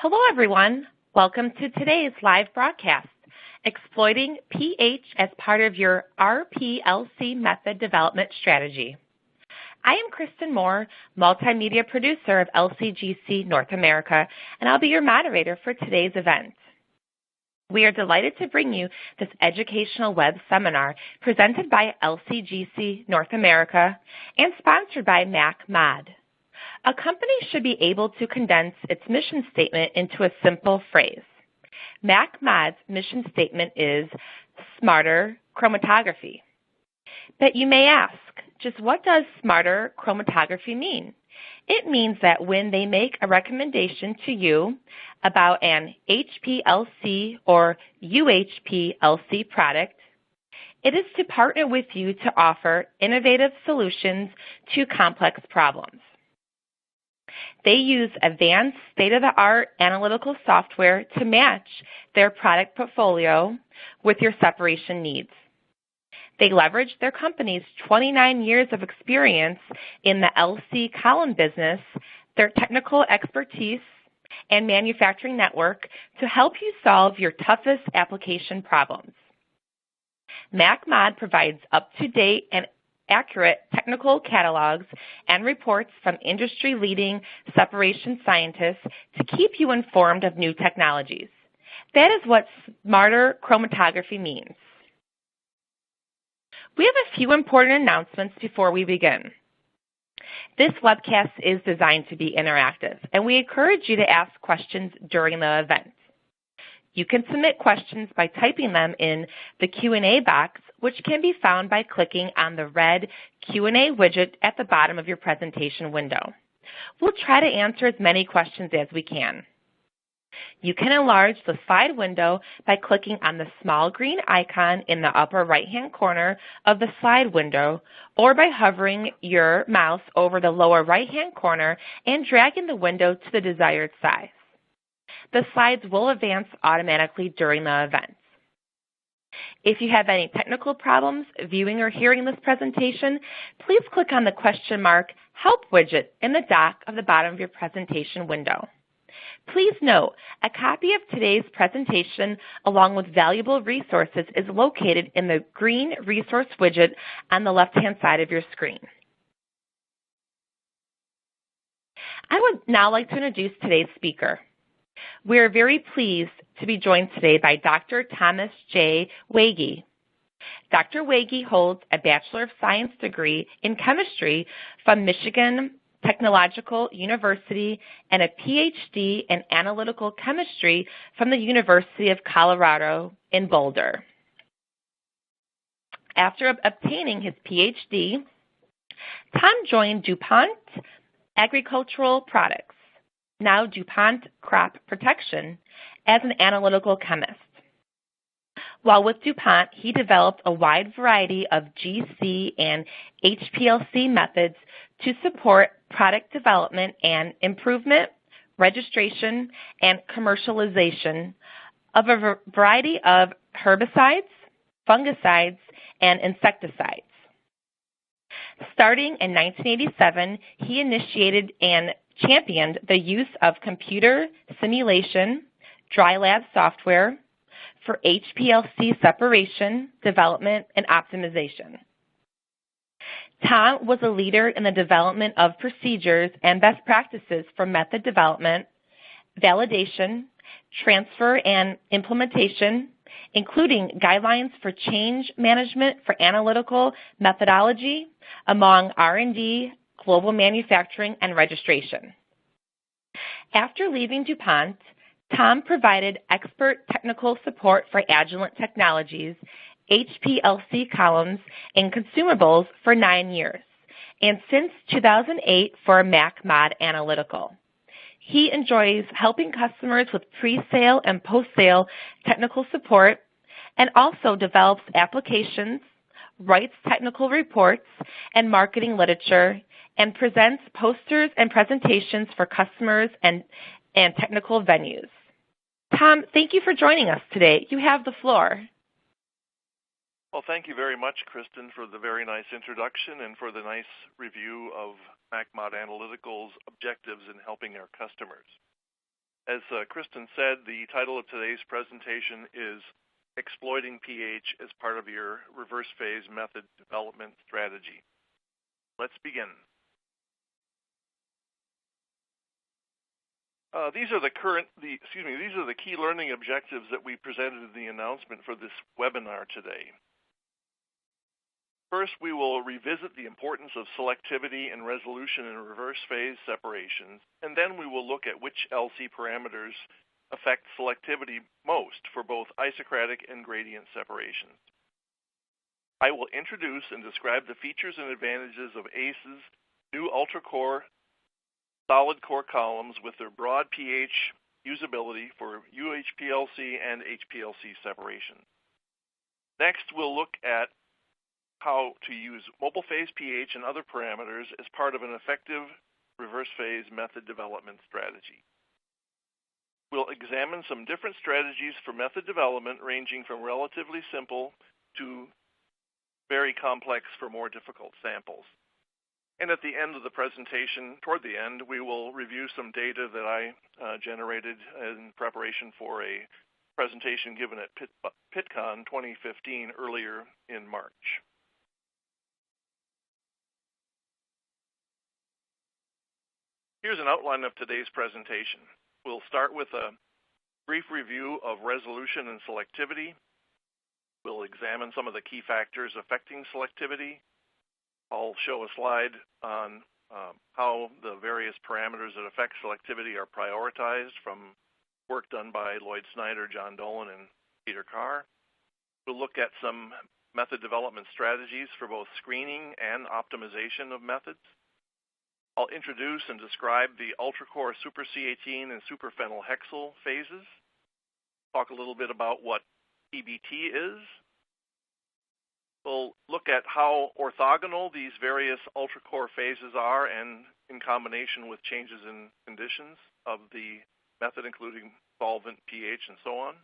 Hello, everyone. Welcome to today's live broadcast, Exploiting pH as part of your RPLC method development strategy. I am Kristen Moore, multimedia producer of LCGC North America, and I'll be your moderator for today's event. We are delighted to bring you this educational web seminar presented by LCGC North America and sponsored by MacMod. A company should be able to condense its mission statement into a simple phrase. MacMod's mission statement is smarter chromatography. But you may ask, just what does smarter chromatography mean? It means that when they make a recommendation to you about an HPLC or UHPLC product, it is to partner with you to offer innovative solutions to complex problems. They use advanced state-of-the-art analytical software to match their product portfolio with your separation needs. They leverage their company's 29 years of experience in the LC column business, their technical expertise, and manufacturing network to help you solve your toughest application problems. MacMod provides up-to-date and accurate technical catalogs and reports from industry-leading separation scientists to keep you informed of new technologies. That is what smarter chromatography means. We have a few important announcements before we begin. This webcast is designed to be interactive, and we encourage you to ask questions during the event. You can submit questions by typing them in the Q&A box, which can be found by clicking on the red Q&A widget at the bottom of your presentation window. We'll try to answer as many questions as we can. You can enlarge the slide window by clicking on the small green icon in the upper right-hand corner of the slide window, or by hovering your mouse over the lower right-hand corner and dragging the window to the desired size. The slides will advance automatically during the event. If you have any technical problems viewing or hearing this presentation, please click on the question mark Help widget in the dock of the bottom of your presentation window. Please note, a copy of today's presentation along with valuable resources is located in the green resource widget on the left-hand side of your screen. I would now like to introduce today's speaker. We are very pleased to be joined today by Dr. Thomas J. Wege. Dr. Wege holds a Bachelor of Science degree in chemistry from Michigan Technological University and a PhD in analytical chemistry from the University of Colorado in Boulder. After obtaining his PhD, Tom joined DuPont Agricultural Products, now DuPont Crop Protection, as an analytical chemist. While with DuPont, he developed a wide variety of GC and HPLC methods to support product development and improvement, registration, and commercialization of a variety of herbicides, fungicides, and insecticides. Starting in 1987, he initiated and championed the use of computer simulation, dry lab software for HPLC separation, development, and optimization. Tom was a leader in the development of procedures and best practices for method development, validation, transfer, and implementation, including guidelines for change management for analytical methodology among R&D, global manufacturing, and registration. After leaving DuPont, Tom provided expert technical support for Agilent Technologies, HPLC columns, and consumables for 9 years, and since 2008 for MacMod Analytical. He enjoys helping customers with pre-sale and post-sale technical support and also develops applications, writes technical reports and marketing literature, and presents posters and presentations for customers and technical venues. Tom, thank you for joining us today. You have the floor. Well, thank you very much, Kristen, for the very nice introduction and for the nice review of MacMod Analytical's objectives in helping our customers. As Kristen said, the title of today's presentation is Exploiting pH as Part of Your Reverse Phase Method Development Strategy. Let's begin. These are the key learning objectives that we presented in the announcement for this webinar today. First, we will revisit the importance of selectivity and resolution in reverse phase separations, and then we will look at which LC parameters affect selectivity most for both isocratic and gradient separations. I will introduce and describe the features and advantages of ACE's new ultra-core solid core columns with their broad pH usability for UHPLC and HPLC separation. Next, we'll look at how to use mobile phase pH and other parameters as part of an effective reverse phase method development strategy. We'll examine some different strategies for method development ranging from relatively simple to very complex for more difficult samples. And at the end of the presentation, toward the end, we will review some data that I generated in preparation for a presentation given at PitCon 2015 earlier in March. Here's an outline of today's presentation. We'll start with a brief review of resolution and selectivity. We'll examine some of the key factors affecting selectivity. I'll show a slide on how the various parameters that affect selectivity are prioritized from work done by Lloyd Snyder, John Dolan, and Peter Carr. We'll look at some method development strategies for both screening and optimization of methods. I'll introduce and describe the ultra-core super C18 and super phenylhexyl phases. Talk a little bit about what PBT is. We'll look at how orthogonal these various ultra-core phases are and in combination with changes in conditions of the method, including solvent, pH, and so on.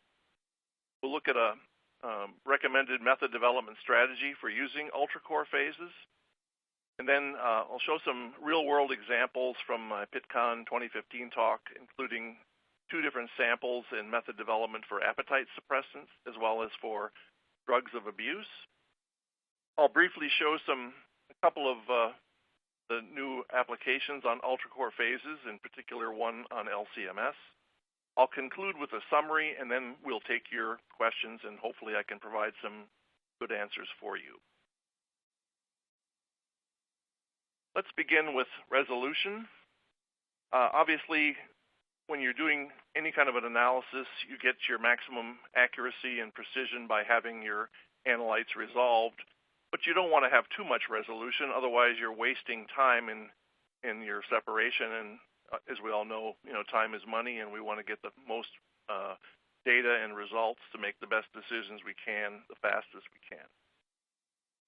We'll look at a recommended method development strategy for using ultra-core phases. And then I'll show some real-world examples from my PitCon 2015 talk, including 2 different samples in method development for appetite suppressants as well as for drugs of abuse. I'll briefly show a couple of the new applications on ultra-core phases, in particular one on LCMS. I'll conclude with a summary, and then we'll take your questions, and hopefully I can provide some good answers for you. Let's begin with resolution. Obviously, when you're doing any kind of an analysis, you get your maximum accuracy and precision by having your analytes resolved. But you don't want to have too much resolution, otherwise you're wasting time in your separation. And as we all know, time is money, and we want to get the most data and results to make the best decisions we can, the fastest we can.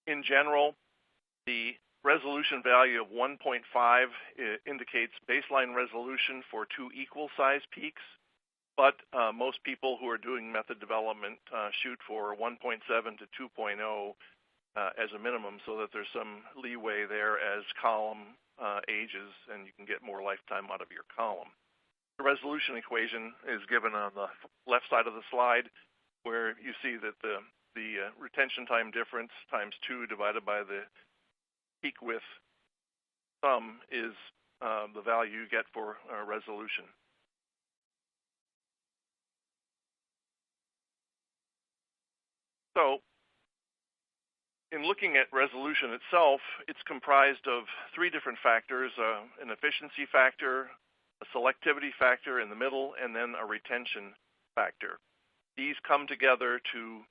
In general, the resolution value of 1.5 indicates baseline resolution for 2 equal size peaks, but most people who are doing method development shoot for 1.7 to 2.0 as a minimum, so that there's some leeway there as column ages and you can get more lifetime out of your column. The resolution equation is given on the left side of the slide, where you see that the retention time difference times 2 divided by the peak width sum is the value you get for resolution. So, in looking at resolution itself, it's comprised of 3 different factors, an efficiency factor, a selectivity factor in the middle, and then a retention factor. These come together to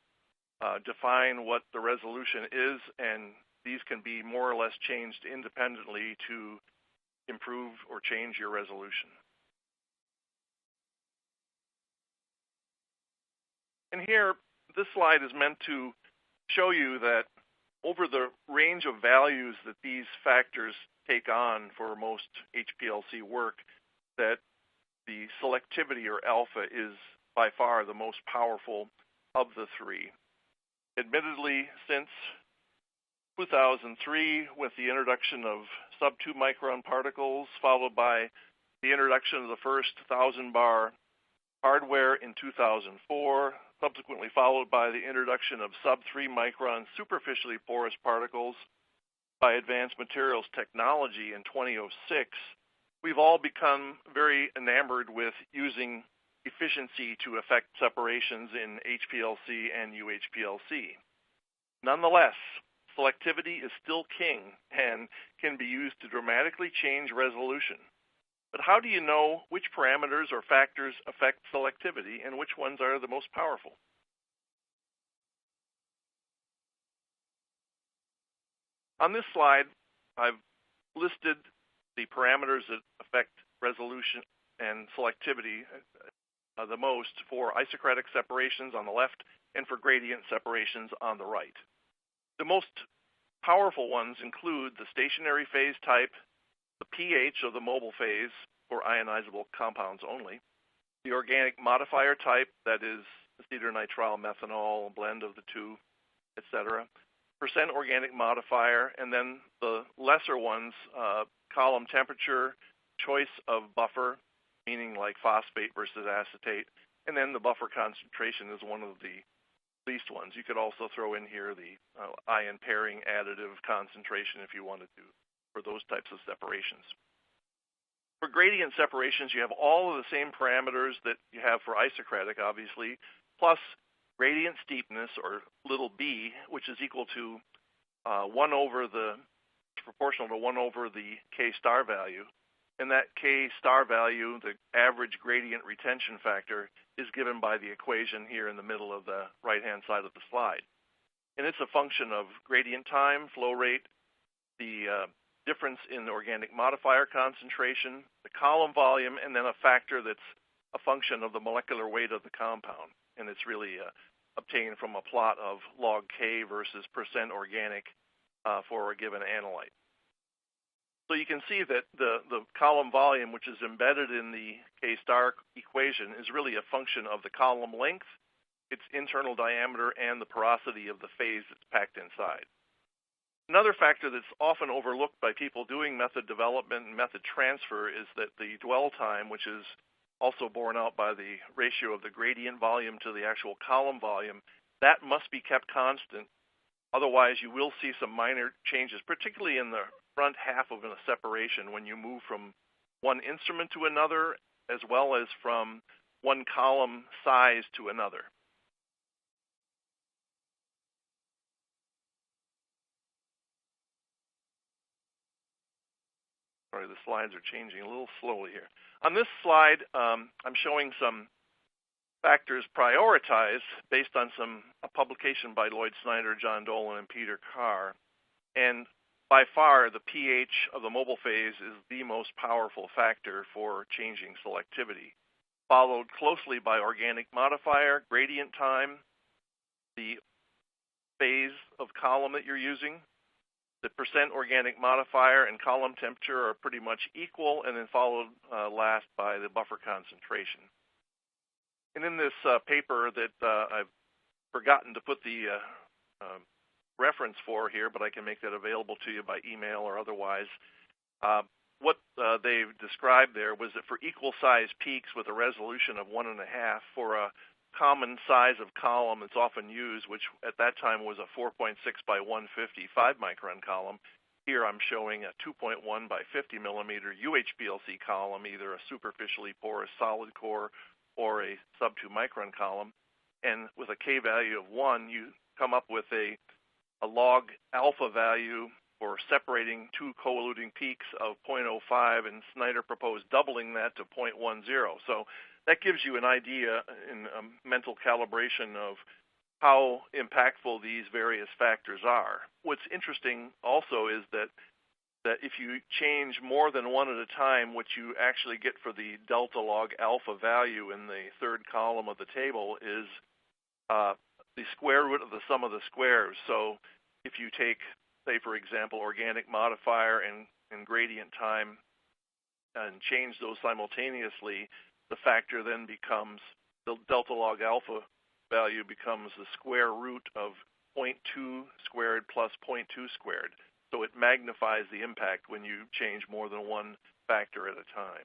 define what the resolution is, and these can be more or less changed independently to improve or change your resolution. And here, this slide is meant to show you that over the range of values that these factors take on for most HPLC work, that the selectivity, or alpha, is by far the most powerful of the 3. Admittedly, since 2003, with the introduction of sub-2 micron particles, followed by the introduction of the first 1,000-bar hardware in 2004, subsequently followed by the introduction of sub-3 micron superficially porous particles by Advanced Materials Technology in 2006, we've all become very enamored with using efficiency to affect separations in HPLC and UHPLC. Nonetheless, selectivity is still king and can be used to dramatically change resolution. But how do you know which parameters or factors affect selectivity and which ones are the most powerful? On this slide, I've listed the parameters that affect resolution and selectivity the most for isocratic separations on the left and for gradient separations on the right. The most powerful ones include the stationary phase type, the pH of the mobile phase for ionizable compounds only, the organic modifier type, that is aceternitrile methanol, a blend of the two, etc., percent organic modifier, and then the lesser ones, column temperature, choice of buffer, meaning like phosphate versus acetate, and then the buffer concentration is one of the least ones. You could also throw in here the ion pairing additive concentration if you wanted to, for those types of separations. For gradient separations, you have all of the same parameters that you have for isocratic, obviously, plus gradient steepness, or little b, which is equal to proportional to 1 over the K star value. And that K star value, the average gradient retention factor, is given by the equation here in the middle of the right-hand side of the slide. And it's a function of gradient time, flow rate, the difference in organic modifier concentration, the column volume, and then a factor that's a function of the molecular weight of the compound. And it's really obtained from a plot of log K versus percent organic for a given analyte. So you can see that the column volume, which is embedded in the K star equation, is really a function of the column length, its internal diameter, and the porosity of the phase that's packed inside. Another factor that's often overlooked by people doing method development and method transfer is that the dwell time, which is also borne out by the ratio of the gradient volume to the actual column volume, that must be kept constant. Otherwise, you will see some minor changes, particularly in the front half of a separation when you move from one instrument to another, as well as from one column size to another. Sorry, the slides are changing a little slowly here. On this slide, I'm showing some factors prioritized based on a publication by Lloyd Snyder, John Dolan, and Peter Carr. And by far, the pH of the mobile phase is the most powerful factor for changing selectivity, followed closely by organic modifier, gradient time, the phase of column that you're using. The percent organic modifier and column temperature are pretty much equal, and then followed last by the buffer concentration. And in this paper that I've forgotten to put the reference for here, but I can make that available to you by email or otherwise, what they've described there was that for equal size peaks with a resolution of 1.5 for a common size of column that's often used, which at that time was a 4.6 by 150 5-micron column. Here I'm showing a 2.1 by 50 millimeter UHPLC column, either a superficially porous solid core or a sub-2 micron column. And with a K value of 1, you come up with a log alpha value for separating two co-eluting peaks of 0.05, and Snyder proposed doubling that to 0.10. So that gives you an idea in mental calibration of how impactful these various factors are. What's interesting also is that if you change more than one at a time, what you actually get for the delta log alpha value in the third column of the table is the square root of the sum of the squares. So if you take, say, for example, organic modifier and gradient time and change those simultaneously, the factor then becomes, the delta log alpha value becomes the square root of 0.2 squared plus 0.2 squared. So it magnifies the impact when you change more than one factor at a time.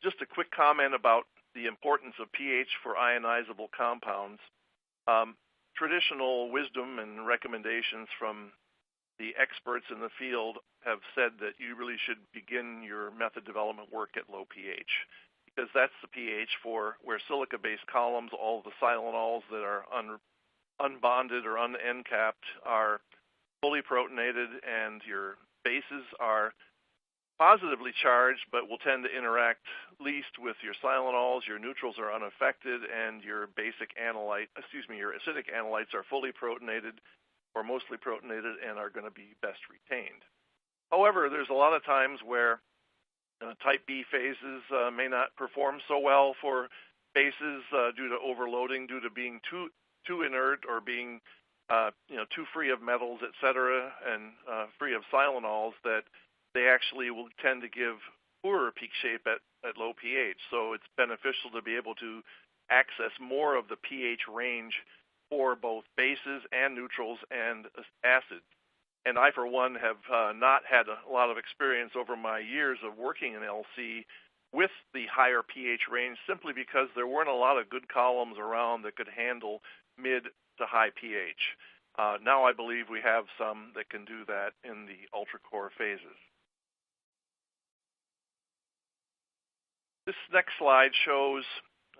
just a quick comment about the importance of pH for ionizable compounds. Traditional wisdom and recommendations from the experts in the field have said that you really should begin your method development work at low pH, because that's the pH for where silica-based columns, all of the silanols that are unbonded or end capped, are fully protonated, and your bases are positively charged but will tend to interact least with your silanols. Your neutrals are unaffected, and your your acidic analytes are fully protonated or mostly protonated and are going to be best retained. However, there's a lot of times where type B phases may not perform so well for bases due to overloading, due to being too inert or being too free of metals, etc., and free of silanols, that they actually will tend to give poorer peak shape at low pH. So it's beneficial to be able to access more of the pH range for both bases and neutrals and acids. And I, for one, have not had a lot of experience over my years of working in LC with the higher pH range, simply because there weren't a lot of good columns around that could handle mid to high pH. Now I believe we have some that can do that in the ultra-core phases. This next slide shows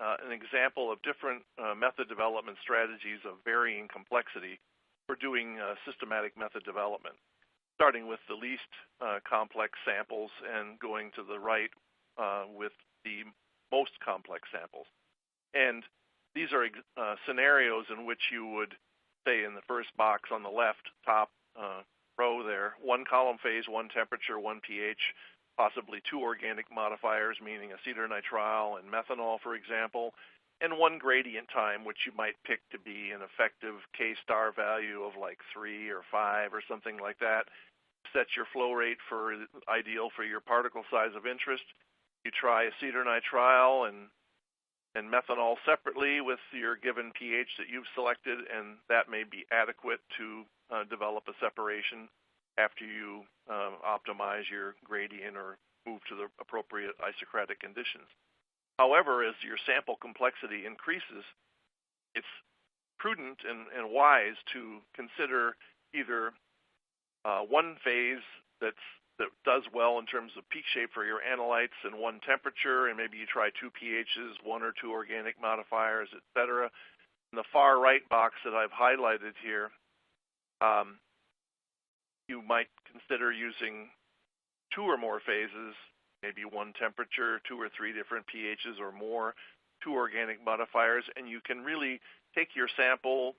an example of different method development strategies of varying complexity for doing systematic method development, starting with the least complex samples and going to the right with the most complex samples. And these are scenarios in which you would say in the first box on the left top row there, one column phase, one temperature, one pH, possibly two organic modifiers, meaning aceternitrile and methanol, for example, and one gradient time, which you might pick to be an effective K-star value of like 3 or 5 or something like that. Set your flow rate for ideal for your particle size of interest. You try aceternitrile and methanol separately with your given pH that you've selected, and that may be adequate to develop a separation after you optimize your gradient or move to the appropriate isocratic conditions. However, as your sample complexity increases, it's prudent and wise to consider either one phase that does well in terms of peak shape for your analytes and one temperature, and maybe you try two pHs, one or two organic modifiers, etc. In the far right box that I've highlighted here, you might consider using two or more phases, maybe one temperature, two or three different pHs or more, two organic modifiers, and you can really take your sample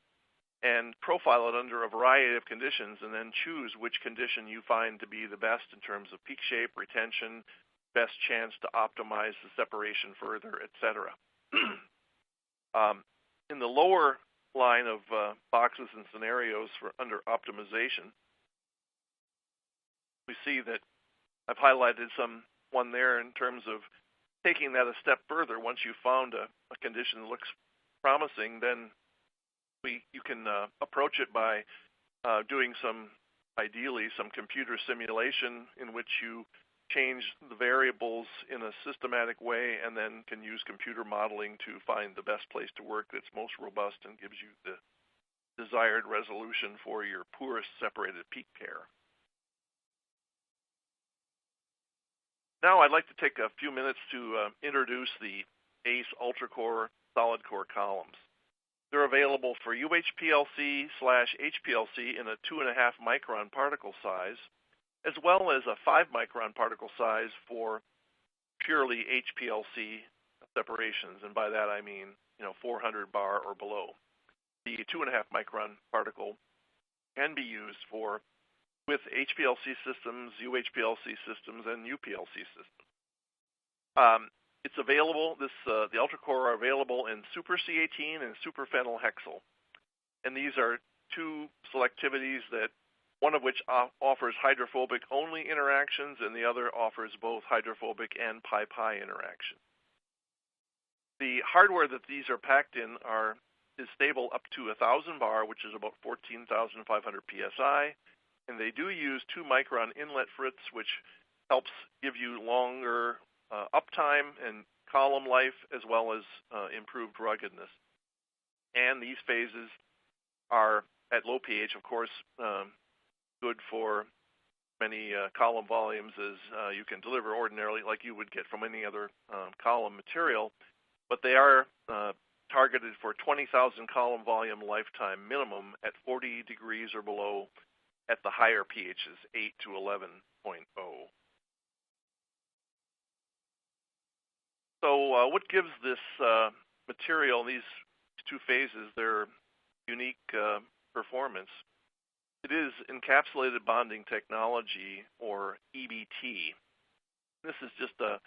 and profile it under a variety of conditions and then choose which condition you find to be the best in terms of peak shape, retention, best chance to optimize the separation further, etc. In the lower line of boxes and scenarios for under optimization, we see that I've highlighted one there in terms of taking that a step further. Once you've found a condition that looks promising, then you can approach it by doing ideally some computer simulation in which you change the variables in a systematic way and then can use computer modeling to find the best place to work that's most robust and gives you the desired resolution for your poorest separated peak pair. Now I'd like to take a few minutes to introduce the ACE ultra-core solid core columns. They're available for UHPLC/HPLC in a 2.5 micron particle size, as well as a 5 micron particle size for purely HPLC separations, and by that I mean 400 bar or below. The 2.5 micron particle can be used with HPLC systems, UHPLC systems, and UPLC systems. It's available. The ultra-core are available in super C18 and super phenylhexyl, and these are two selectivities one of which offers hydrophobic only interactions, and the other offers both hydrophobic and pi-pi interactions. The hardware that these are packed in is stable up to 1,000 bar, which is about 14,500 psi. And they do use 2 micron inlet fritz, which helps give you longer uptime and column life, as well as improved ruggedness. And these phases are at low pH, of course, good for many column volumes as you can deliver ordinarily, like you would get from any other column material, but they are targeted for 20,000 column volume lifetime minimum at 40 degrees or below at the higher pHs, 8 to 11.0. So what gives this material, these two phases, their unique performance? It is encapsulated bonding technology, or EBT. This is just a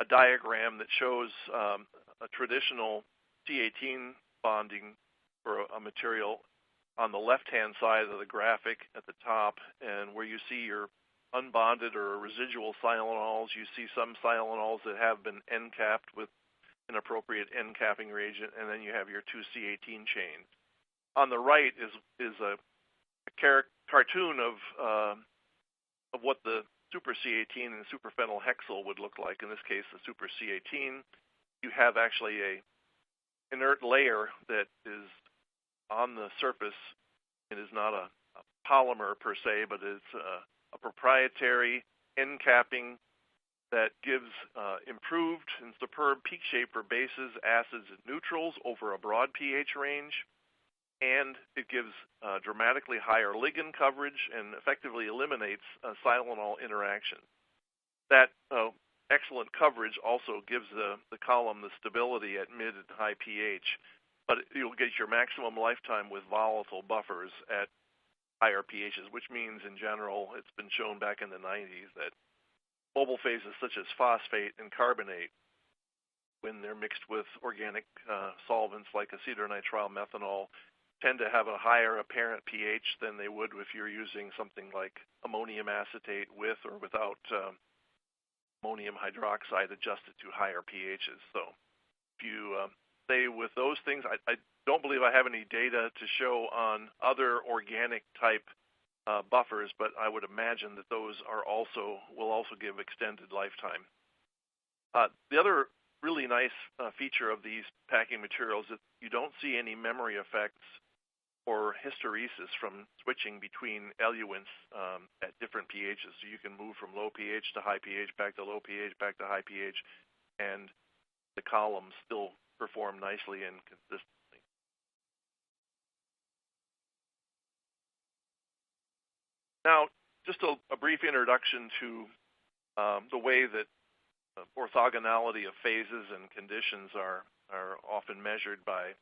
diagram that shows a traditional C18 bonding for a material on the left-hand side of the graphic at the top, and where you see your unbonded or residual silanols, you see some silanols that have been end-capped with an appropriate end-capping reagent, and then you have your two C18 chains. On the right is a cartoon of what the super C18 and super phenyl hexyl would look like. In this case, the super C18, you have actually a inert layer that is on the surface. It is not a polymer per se, but it's a proprietary end capping that gives improved and superb peak shape for bases, acids, and neutrals over a broad pH range. And it gives dramatically higher ligand coverage and effectively eliminates silanol interaction. That excellent coverage also gives the column the stability at mid and high pH, but you'll get your maximum lifetime with volatile buffers at higher pHs, which means in general, it's been shown back in the 90s that mobile phases such as phosphate and carbonate, when they're mixed with organic solvents like acetylnitrile methanol, tend to have a higher apparent pH than they would if you're using something like ammonium acetate with or without ammonium hydroxide adjusted to higher pHs. So if you stay with those things, I don't believe I have any data to show on other organic type buffers, but I would imagine that those will also give extended lifetime. The other really nice feature of these packing materials is that you don't see any memory effects or hysteresis from switching between eluents at different pHs. So you can move from low pH to high pH, back to low pH, back to high pH, and the columns still perform nicely and consistently. Now, just a brief introduction to the way that orthogonality of phases and conditions are often measured by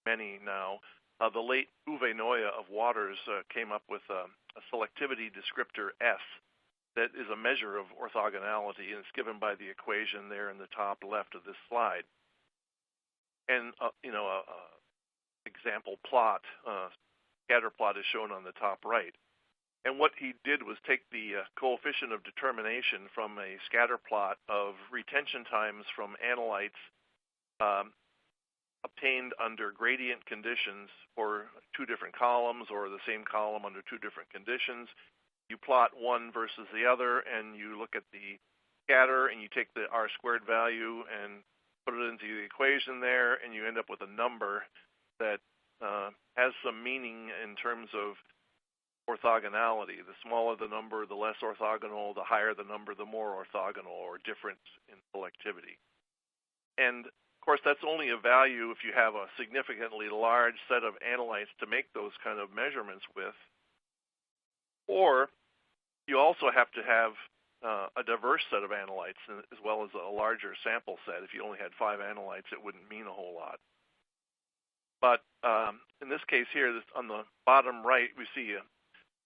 many now. The late Uwe Neue of Waters came up with a selectivity descriptor S that is a measure of orthogonality, and it's given by the equation there in the top left of this slide. And example plot, scatter plot is shown on the top right. And what he did was take the coefficient of determination from a scatter plot of retention times from analytes obtained under gradient conditions for two different columns or the same column under two different conditions. You plot one versus the other, and you look at the scatter, and you take the R-squared value and put it into the equation there, and you end up with a number that has some meaning in terms of orthogonality. The smaller the number, the less orthogonal. The higher the number, the more orthogonal or different in selectivity. And of course, that's only a value if you have a significantly large set of analytes to make those kind of measurements with. Or you also have to have a diverse set of analytes as well as a larger sample set. If you only had 5 analytes, it wouldn't mean a whole lot. But in this case here, on the bottom right, we see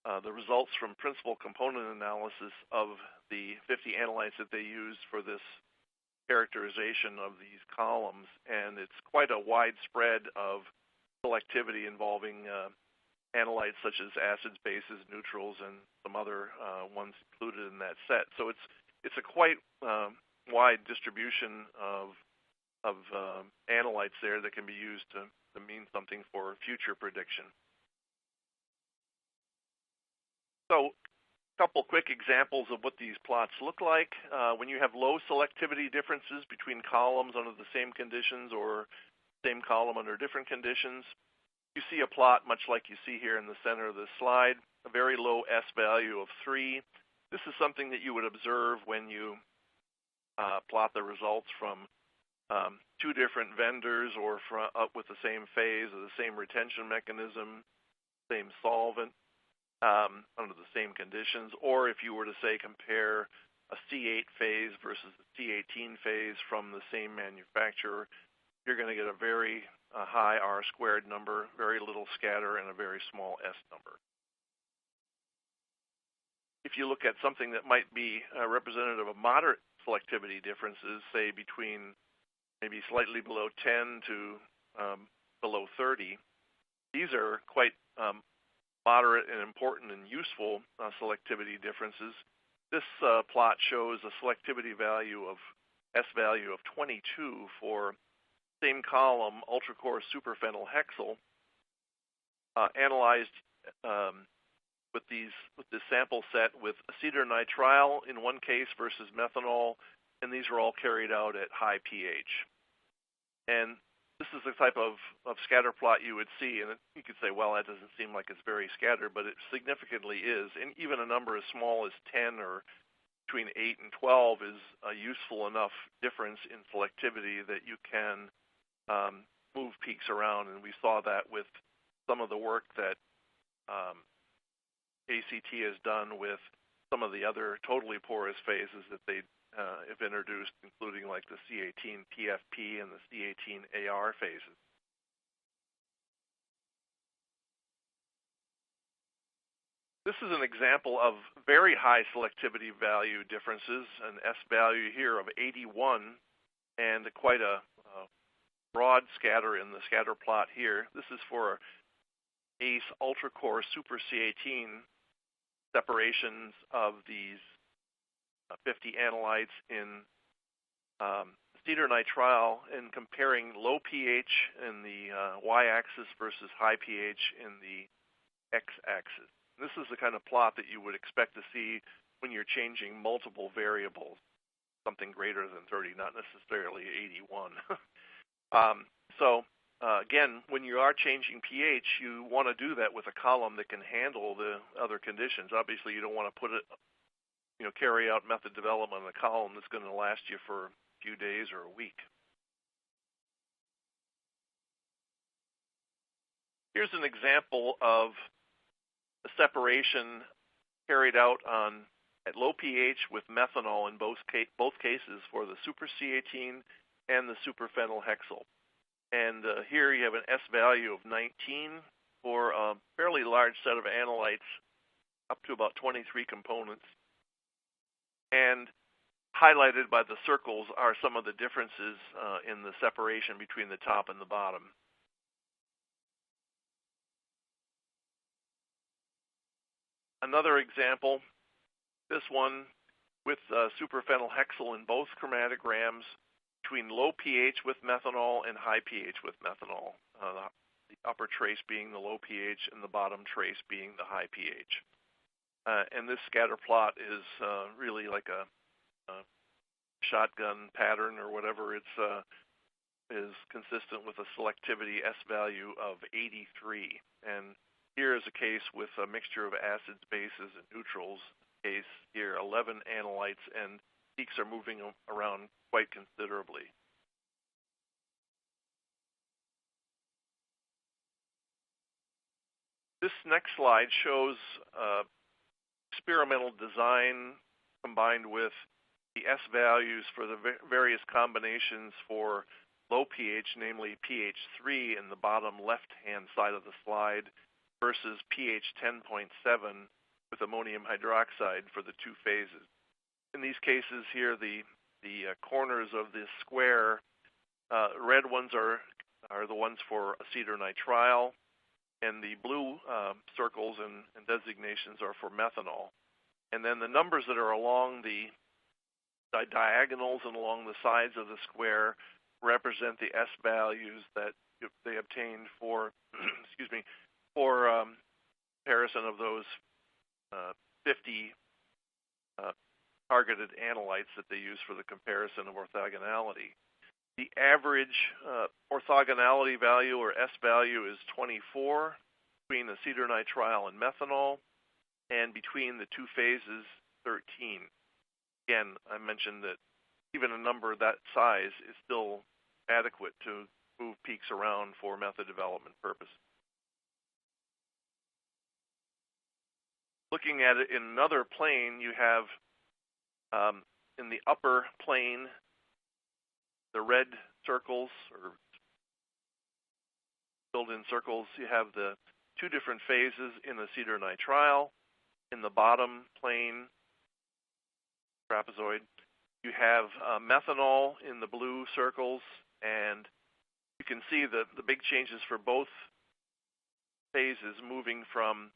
the results from principal component analysis of the 50 analytes that they used for this characterization of these columns, and it's quite a wide spread of selectivity involving analytes such as acids, bases, neutrals, and some other ones included in that set. So it's a quite wide distribution of analytes there that can be used to mean something for future prediction. So couple quick examples of what these plots look like. When you have low selectivity differences between columns under the same conditions or same column under different conditions, you see a plot much like you see here in the center of this slide, a very low S value of 3. This is something that you would observe when you plot the results from two different vendors or with the same phase or the same retention mechanism, same solvent, under the same conditions, or if you were to say compare a C8 phase versus a C18 phase from the same manufacturer, you're going to get a very high R squared number, very little scatter, and a very small S number. If you look at something that might be representative of moderate selectivity differences, say between maybe slightly below 10 to below 30, these are quite moderate and important and useful selectivity differences. This plot shows a selectivity value of S value of 22 for same column ultra-coarse superphenyl hexyl analyzed with this sample set with acetonitrile in one case versus methanol, and these were all carried out at high pH. And this is the type of scatter plot you would see, and you could say, well, that doesn't seem like it's very scattered, but it significantly is. And even a number as small as 10 or between 8 and 12 is a useful enough difference in selectivity that you can move peaks around. And we saw that with some of the work that ACT has done with some of the other totally porous phases that they have introduced, including like the C18 PFP and the C18 AR phases. This is an example of very high selectivity value differences, an S value here of 81, and quite a broad scatter in the scatter plot here. This is for ACE ultra-coarse super C18 separations of these 50 analytes in acetonitrile and comparing low pH in the y-axis versus high pH in the x-axis. This is the kind of plot that you would expect to see when you're changing multiple variables, something greater than 30, not necessarily 81. Again, when you are changing pH, you want to do that with a column that can handle the other conditions. Obviously, you don't want to put it, carry out method development on a column that's going to last you for a few days or a week. Here's an example of a separation carried out at low pH with methanol in both cases for the super C18 and the superphenyl hexyl. And here you have an S value of 19 for a fairly large set of analytes, up to about 23 components. And highlighted by the circles are some of the differences in the separation between the top and the bottom. Another example, this one with superphenyl hexyl in both chromatograms between low pH with methanol and high pH with methanol, the upper trace being the low pH and the bottom trace being the high pH. And this scatter plot is really like a shotgun pattern or whatever. It's is consistent with a selectivity S value of 83. And here is a case with a mixture of acids, bases, and neutrals. Case here, 11 analytes, and peaks are moving around quite considerably. This next slide shows experimental design combined with the S values for the various combinations for low pH, namely pH 3 in the bottom left-hand side of the slide versus pH 10.7 with ammonium hydroxide for the two phases. In these cases here, the corners of this square, red ones are the ones for acetonitrile, and the blue circles and designations are for methanol. And then the numbers that are along the diagonals and along the sides of the square represent the S values that they obtained for, for comparison of those 50 targeted analytes that they use for the comparison of orthogonality. The average orthogonality value, or S value, is 24 between aceternitrile and methanol, and between the two phases, 13. Again, I mentioned that even a number that size is still adequate to move peaks around for method development purposes. Looking at it in another plane, you have in the upper plane the red circles, or filled in circles. You have the two different phases in aceternitrile. In the bottom plane, trapezoid, you have methanol in the blue circles, and you can see the big changes for both phases, moving from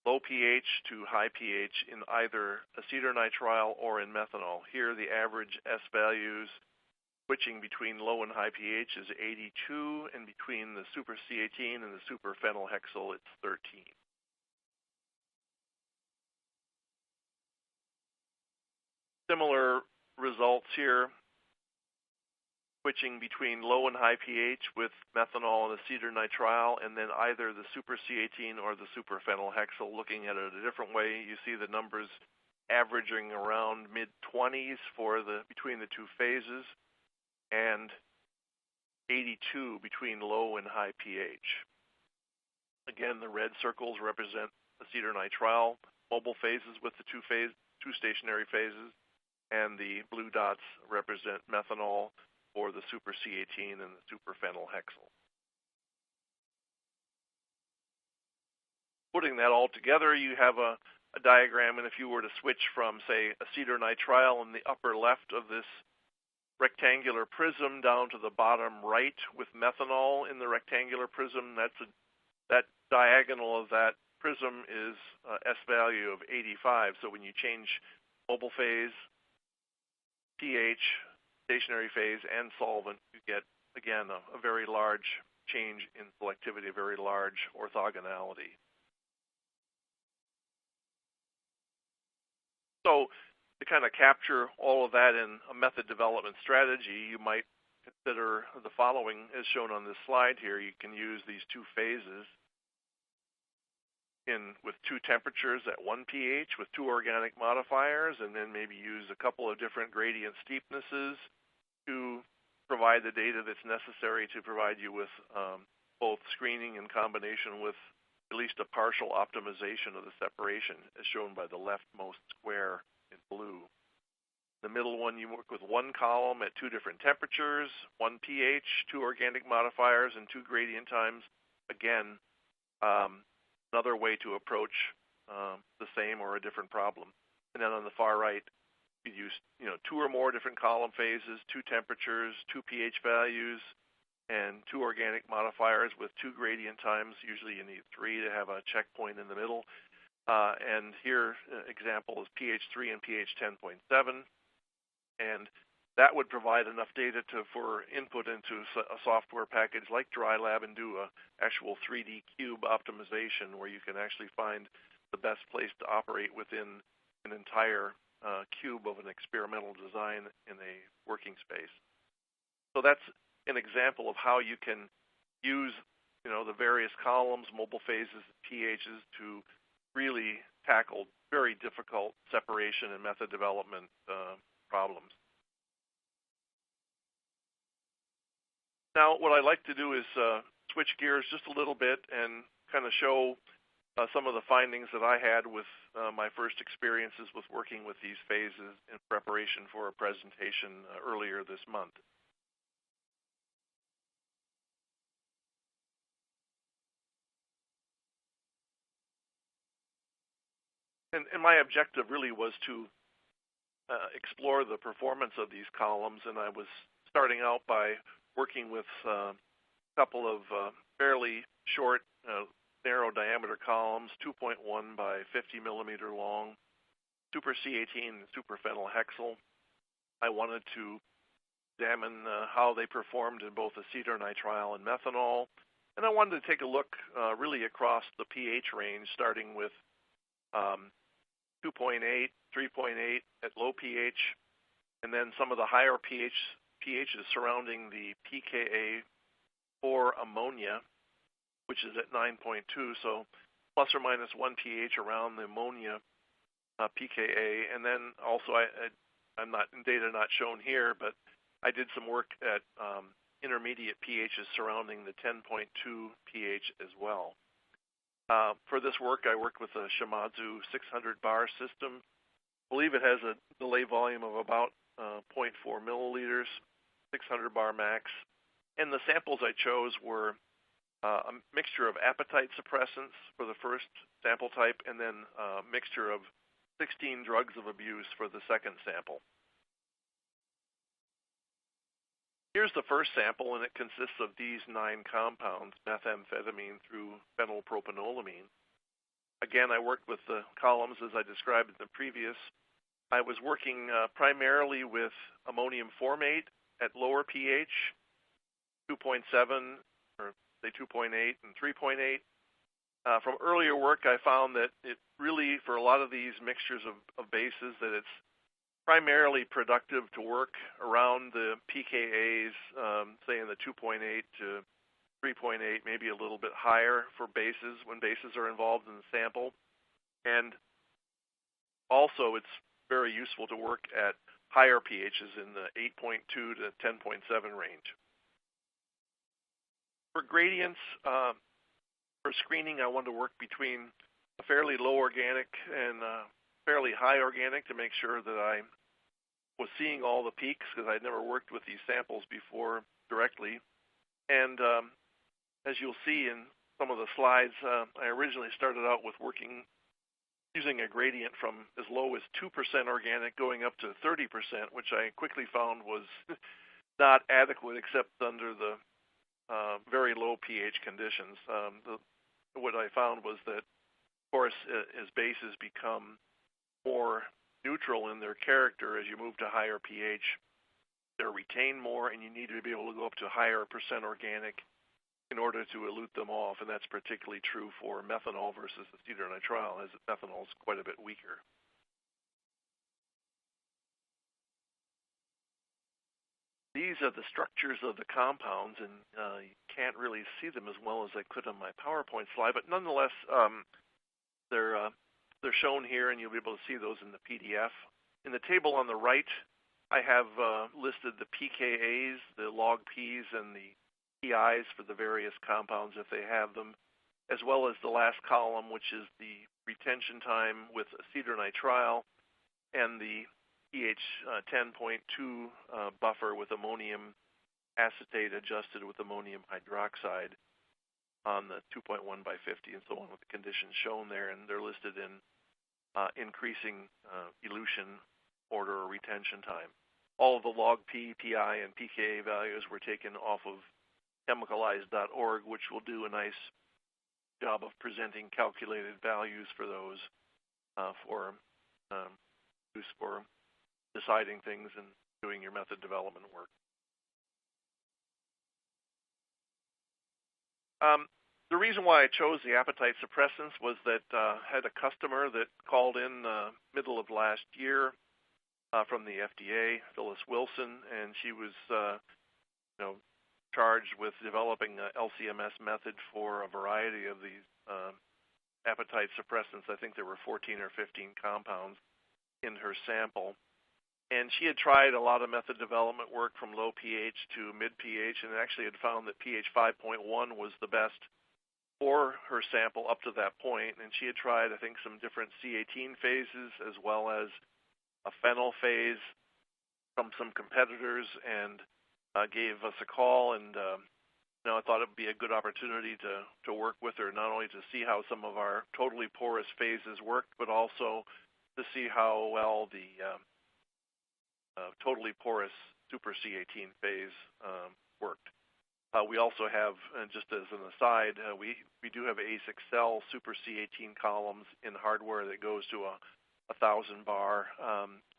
low pH to high pH in either aceternitrile or in methanol. Here, the average S values switching between low and high pH is 82, and between the super C18 and the super phenylhexyl, it's 13. Similar results here, switching between low and high pH with methanol and aceternitrile, and then either the super C18 or the super phenylhexyl. Looking at it a different way, you see the numbers averaging around mid-20s for between the two phases, and 82 between low and high pH. Again, the red circles represent aceternitrile mobile phases with the two stationary phases, and the blue dots represent methanol for the super C18 and the super phenylhexyl. Putting that all together, you have a diagram, and if you were to switch from, say, aceternitrile in the upper left of this rectangular prism down to the bottom right with methanol in the rectangular prism, that diagonal of that prism is S value of 85. So when you change mobile phase, pH, stationary phase, and solvent, you get, again, a very large change in selectivity, a very large orthogonality. So to kind of capture all of that in a method development strategy, you might consider the following as shown on this slide here. You can use these two phases with two temperatures at 1 pH with two organic modifiers, and then maybe use a couple of different gradient steepnesses to provide the data that's necessary to provide you with both screening in combination with at least a partial optimization of the separation, as shown by the leftmost square in blue. The middle one, you work with one column at two different temperatures, 1 pH, two organic modifiers, and two gradient times. Again, another way to approach the same or a different problem. And then on the far right, you use two or more different column phases, two temperatures, two pH values, and two organic modifiers with two gradient times. Usually you need 3 to have a checkpoint in the middle. And here, example is pH 3 and pH 10.7. And that would provide enough data for input into a software package like DryLab and do a actual 3D cube optimization where you can actually find the best place to operate within an entire cube of an experimental design in a working space. So that's an example of how you can use the various columns, mobile phases, pHs to really tackle very difficult separation and method development problems. Now, what I'd like to do is switch gears just a little bit and kind of show some of the findings that I had with my first experiences with working with these phases in preparation for a presentation earlier this month. And my objective really was to explore the performance of these columns, and I was starting out by working with a couple of fairly short, narrow diameter columns, 2.1 by 50 millimeter long, super C18 and super phenylhexyl. I wanted to examine how they performed in both aceternitrile and methanol, and I wanted to take a look really across the pH range, starting with 2.8, 3.8 at low pH, and then some of the higher pHs surrounding the pKa for ammonia, which is at 9.2, so plus or minus 1 pH around the ammonia pKa. And then also, I'm not data not shown here, but I did some work at intermediate pHs surrounding the 10.2 pH as well. For this work, I worked with a Shimadzu 600 bar system. I believe it has a delay volume of about 0.4 milliliters, 600 bar max. And the samples I chose were a mixture of appetite suppressants for the first sample type, and then a mixture of 16 drugs of abuse for the second sample. Here's the first sample, and it consists of these 9 compounds, methamphetamine through phenylpropanolamine. Again, I worked with the columns as I described in the previous. I was working primarily with ammonium formate at lower pH, 2.7, or say 2.8 and 3.8. From earlier work, I found that it really, for a lot of these mixtures of bases, that it's primarily productive to work around the pKa's, say in the 2.8 to 3.8, maybe a little bit higher for bases when bases are involved in the sample. And also, it's very useful to work at higher pHs in the 8.2 to 10.7 range. For gradients, for screening, I wanted to work between a fairly low organic and fairly high organic to make sure that I was seeing all the peaks, because I'd never worked with these samples before directly. And as you'll see in some of the slides, I originally started out with working using a gradient from as low as 2% organic going up to 30%, which I quickly found was not adequate except under the very low pH conditions. What I found was that, of course, as bases become more neutral in their character as you move to higher pH, they're retained more, and you need to be able to go up to higher percent organic in order to elute them off, and that's particularly true for methanol versus acetylnitrile, as methanol is quite a bit weaker. These are the structures of the compounds, and you can't really see them as well as I could on my PowerPoint slide, but nonetheless, they're shown here, and you'll be able to see those in the PDF. In the table on the right, I have listed the pKa's, the log P's, and the PI's for the various compounds if they have them, as well as the last column, which is the retention time with acetylnitrile and the pH 10.2 buffer with ammonium acetate adjusted with ammonium hydroxide on the 2.1 by 50 and so on with the conditions shown there, and they're listed in increasing elution order or retention time. All of the log P, PI, and pKa values were taken off of chemicalize.org, which will do a nice job of presenting calculated values for those for use for deciding things and doing your method development work. The reason why I chose the appetite suppressants was that I had a customer that called in middle of last year from the FDA, Phyllis Wilson, and she was charged with developing an LCMS method for a variety of these appetite suppressants. I think there were 14 or 15 compounds in her sample. And she had tried a lot of method development work from low pH to mid pH, and actually had found that pH 5.1 was the best for her sample up to that point. And she had tried, I think, some different C18 phases as well as a phenyl phase from some competitors, and gave us a call. And I thought it would be a good opportunity to work with her, not only to see how some of our totally porous phases worked, but also to see how well the totally porous super C18 phase worked. We also have, just as an aside, we do have ASIC-Cell super C18 columns in hardware that goes to a 1,000 bar,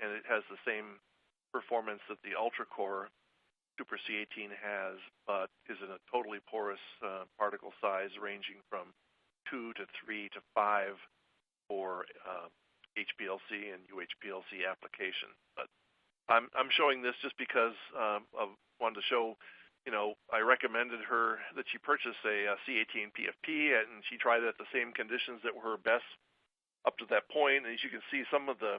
and it has the same performance that the UltraCore super C18 has, but is in a totally porous particle size ranging from 2 to 3 to 5 for HPLC and UHPLC application. But I'm showing this just because I wanted to show, I recommended her that she purchase a C18 PFP, and she tried it at the same conditions that were her best up to that point. And as you can see, some of the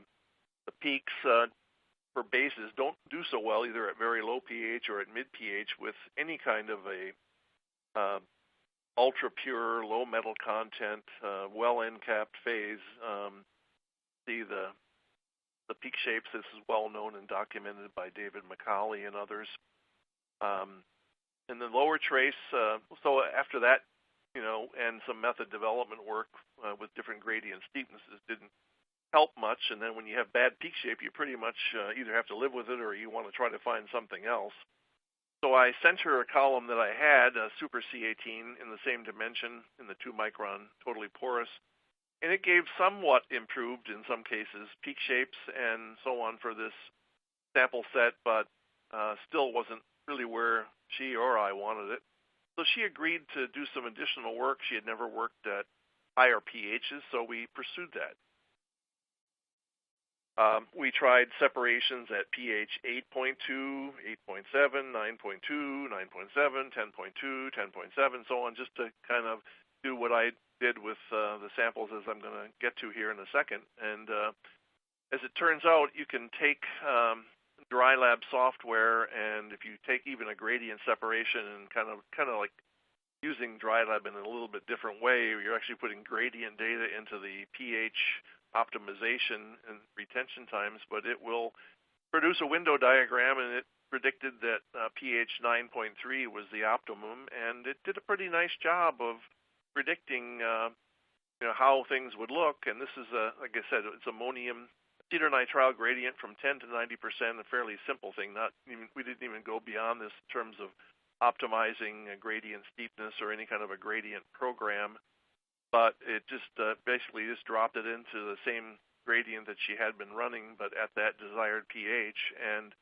peaks for bases don't do so well either at very low pH or at mid pH with any kind of a ultra pure, low metal content, well end-capped phase. See the peak shapes. This is well known and documented by David McCauley and others. And the lower trace, so after that, and some method development work with different gradient steepnesses didn't help much. And then when you have bad peak shape, you pretty much either have to live with it or you want to try to find something else. So I sent her a column that I had, a Super C18 in the same dimension, in the 2-micron, totally porous. And it gave somewhat improved, in some cases, peak shapes and so on for this sample set, but still wasn't really where she or I wanted it. So she agreed to do some additional work. She had never worked at higher pHs, so we pursued that. We tried separations at pH 8.2, 8.7, 9.2, 9.7, 10.2, 10.7, so on, just to kind of do what I did with the samples, as I'm going to get to here in a second. And as it turns out, you can take dry lab software, and if you take even a gradient separation and kind of like using dry lab in a little bit different way, you're actually putting gradient data into the pH optimization and retention times, but it will produce a window diagram, and it predicted that pH 9.3 was the optimum, and it did a pretty nice job of predicting how things would look. And this is, like I said, it's ammonium acetylnitrile gradient from 10 to 90%, a fairly simple thing. We didn't even go beyond this in terms of optimizing a gradient steepness or any kind of a gradient program, but it just basically just dropped it into the same gradient that she had been running, but at that desired pH. And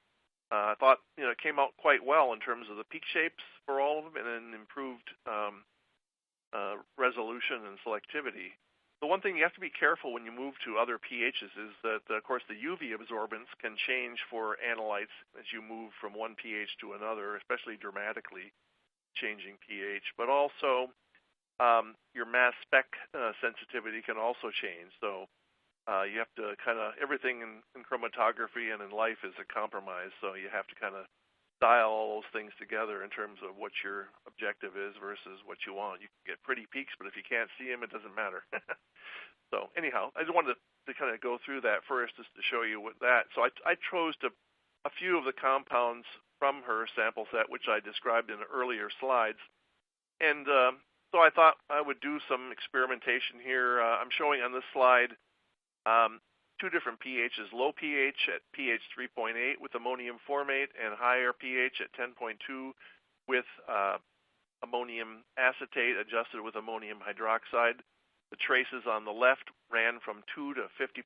I thought it came out quite well in terms of the peak shapes for all of them, and then improved resolution and selectivity. The one thing you have to be careful when you move to other pHs is that, of course, the UV absorbance can change for analytes as you move from one pH to another, especially dramatically changing pH. But also, your mass spec sensitivity can also change. So you have to everything in chromatography and in life is a compromise. So you have to kind of dial all those things together in terms of what your objective is versus what you want. You can get pretty peaks, but if you can't see them, it doesn't matter. So anyhow, I just wanted to kind of go through that first just to show you what that. So I chose a few of the compounds from her sample set, which I described in earlier slides. And so I thought I would do some experimentation here. I'm showing on this slide two different pHs, low pH at pH 3.8 with ammonium formate and higher pH at 10.2 with ammonium acetate adjusted with ammonium hydroxide. The traces on the left ran from 2 to 50%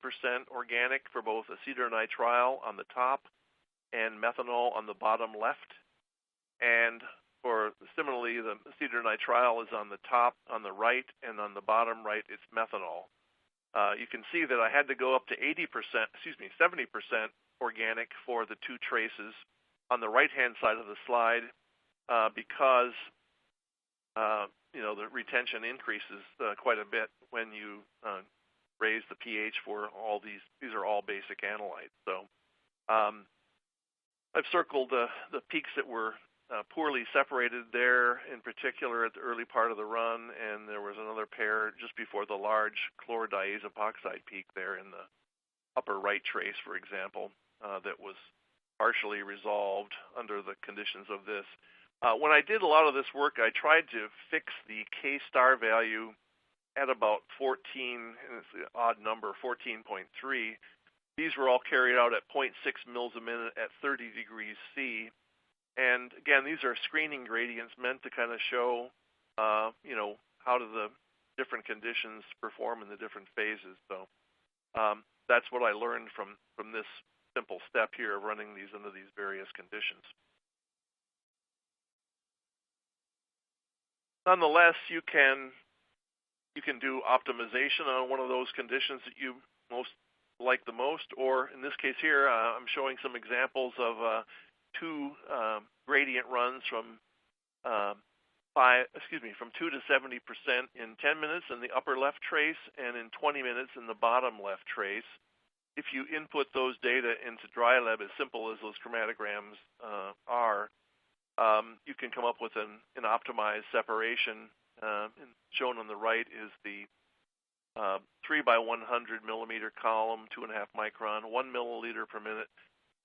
organic for both acetylnitrile on the top and methanol on the bottom left. And similarly, the acetylnitrile is on the top on the right, and on the bottom right, it's methanol. You can see that I had to go up to 70% organic for the two traces on the right-hand side of the slide because the retention increases quite a bit when you raise the pH for all these. These are all basic analytes. So I've circled the peaks that were poorly separated there, in particular at the early part of the run, and there was another pair just before the large chlorodiazepoxide peak there in the upper right trace, for example, that was partially resolved under the conditions of this. When I did a lot of this work, I tried to fix the K-star value at about 14, and it's an odd number, 14.3. These were all carried out at 0.6 mils a minute at 30 degrees C. And again, these are screening gradients meant to kind of show, how do the different conditions perform in the different phases. So that's what I learned from this simple step here of running these under these various conditions. Nonetheless, you can do optimization on one of those conditions that you most like the most, or in this case here, I'm showing some examples of two gradient runs from 2 to 70% in 10 minutes in the upper left trace and in 20 minutes in the bottom left trace. If you input those data into DryLab, as simple as those chromatograms are, you can come up with an optimized separation. Shown on the right is the 3 by 100 millimeter column, 2.5 micron, 1 milliliter per minute,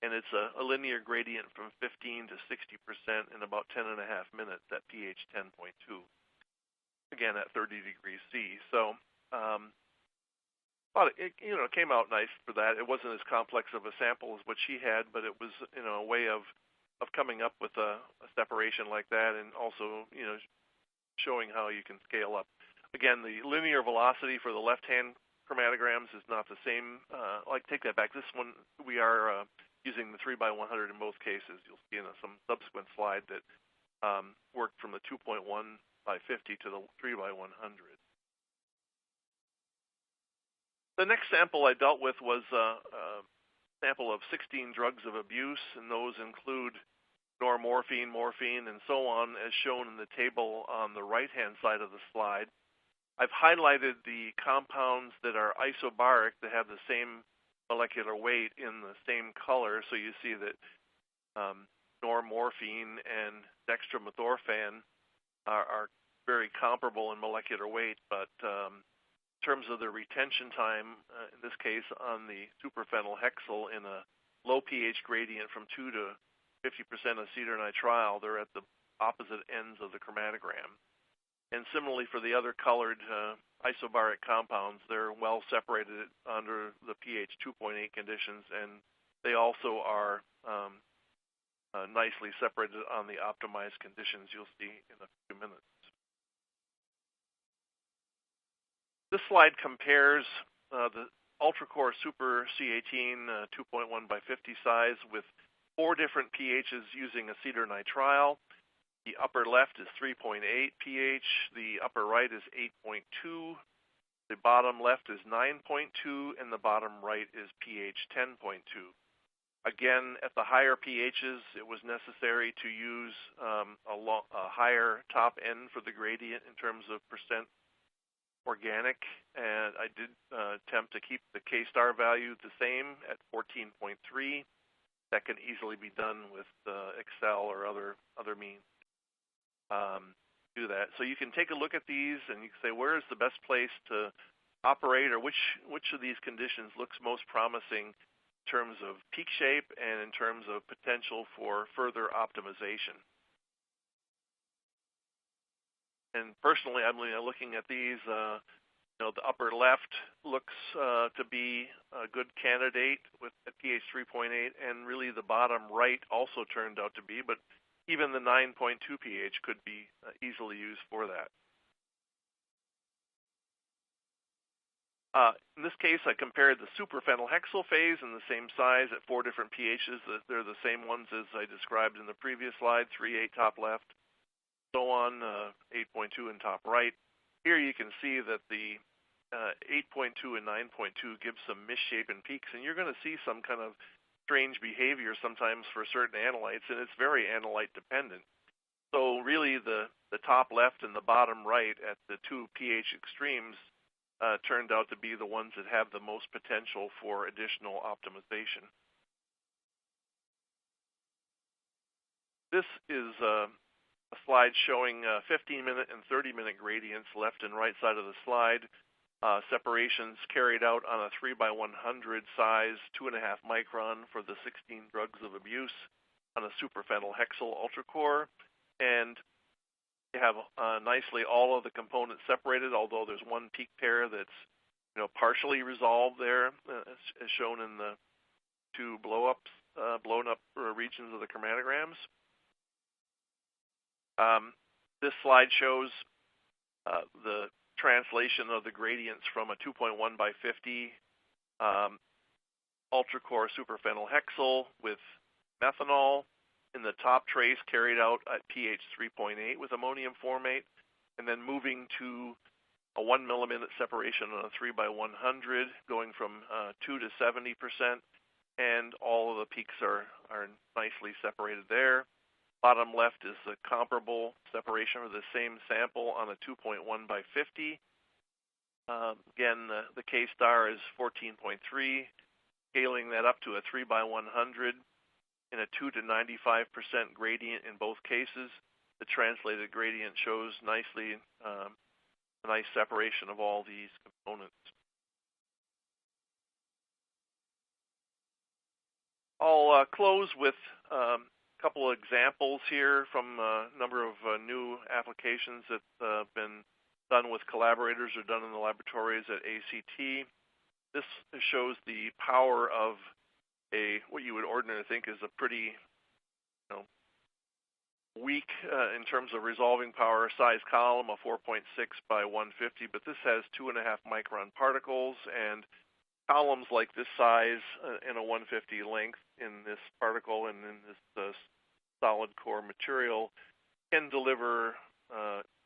and it's a linear gradient from 15 to 60% in about 10.5 minutes at pH 10.2. Again, at 30 degrees C. So, it came out nice for that. It wasn't as complex of a sample as what she had, but it was a way of coming up with a separation like that, and also showing how you can scale up. Again, the linear velocity for the left-hand chromatograms is not the same. Take that back. This one, we are using the 3 by 100 in both cases. You'll see in some subsequent slide that worked from the 2.1 by 50 to the 3 by 100. The next sample I dealt with was a sample of 16 drugs of abuse, and those include normorphine, morphine, and so on, as shown in the table on the right-hand side of the slide. I've highlighted the compounds that are isobaric, that have the same molecular weight in the same color. So you see that normorphine and dextromethorphan are very comparable in molecular weight, but in terms of the retention time, in this case on the superphenylhexyl in a low pH gradient from 2 to 50% acetonitrile, they're at the opposite ends of the chromatogram. And similarly for the other colored isobaric compounds, they're well separated under the pH 2.8 conditions, and they also are nicely separated on the optimized conditions you'll see in a few minutes. This slide compares the UltraCore Super C18 2.1 by 50 size with 4 different pHs using acetonitrile. The upper left is 3.8 pH, the upper right is 8.2, the bottom left is 9.2, and the bottom right is pH 10.2. Again, at the higher pHs, it was necessary to use a higher top end for the gradient in terms of percent organic, and I did attempt to keep the K-star value the same at 14.3. That can easily be done with Excel or other means. Do that. So you can take a look at these and you can say, where is the best place to operate, or which of these conditions looks most promising in terms of peak shape and in terms of potential for further optimization. And personally, I'm looking at these. The upper left looks to be a good candidate with at pH 3.8, and really the bottom right also turned out to be, but even the 9.2 pH could be easily used for that. In this case, I compared the superphenylhexyl phase in the same size at 4 different pHs. They're the same ones as I described in the previous slide, 3.8 top left, so on, 8.2 in top right. Here you can see that the 8.2 and 9.2 give some misshapen peaks, and you're going to see some kind of strange behavior sometimes for certain analytes, and it's very analyte dependent. So really the top left and the bottom right at the 2 pH extremes turned out to be the ones that have the most potential for additional optimization. This is a slide showing 15-minute and 30-minute gradients left and right side of the slide. Separations carried out on a 3 by 100 size, 2.5 micron for the 16 drugs of abuse on a superphenylhexyl UltraCore, and you have nicely all of the components separated, although there's one peak pair that's partially resolved there, as shown in the 2 blown up regions of the chromatograms. This slide shows the translation of the gradients from a 2.1 by 50 UltraCore superphenylhexyl with methanol in the top trace carried out at pH 3.8 with ammonium formate, and then moving to a 1 millimeter separation on a 3x100, going from 2 to 70%, and all of the peaks are nicely separated there. Bottom left is the comparable separation for the same sample on a 2.1 by 50. Again, the K-star is 14.3, scaling that up to a 3x100 in a 2 to 95% gradient in both cases. The translated gradient shows nicely a nice separation of all these components. I'll close with a couple of examples here from a number of new applications that have been done with collaborators or done in the laboratories at ACT. This shows the power of what you would ordinarily think is a pretty weak in terms of resolving power size column, a 4.6 by 150, but this has 2.5 micron particles, and columns like this size and a 150 length in this particle and in this solid core material can deliver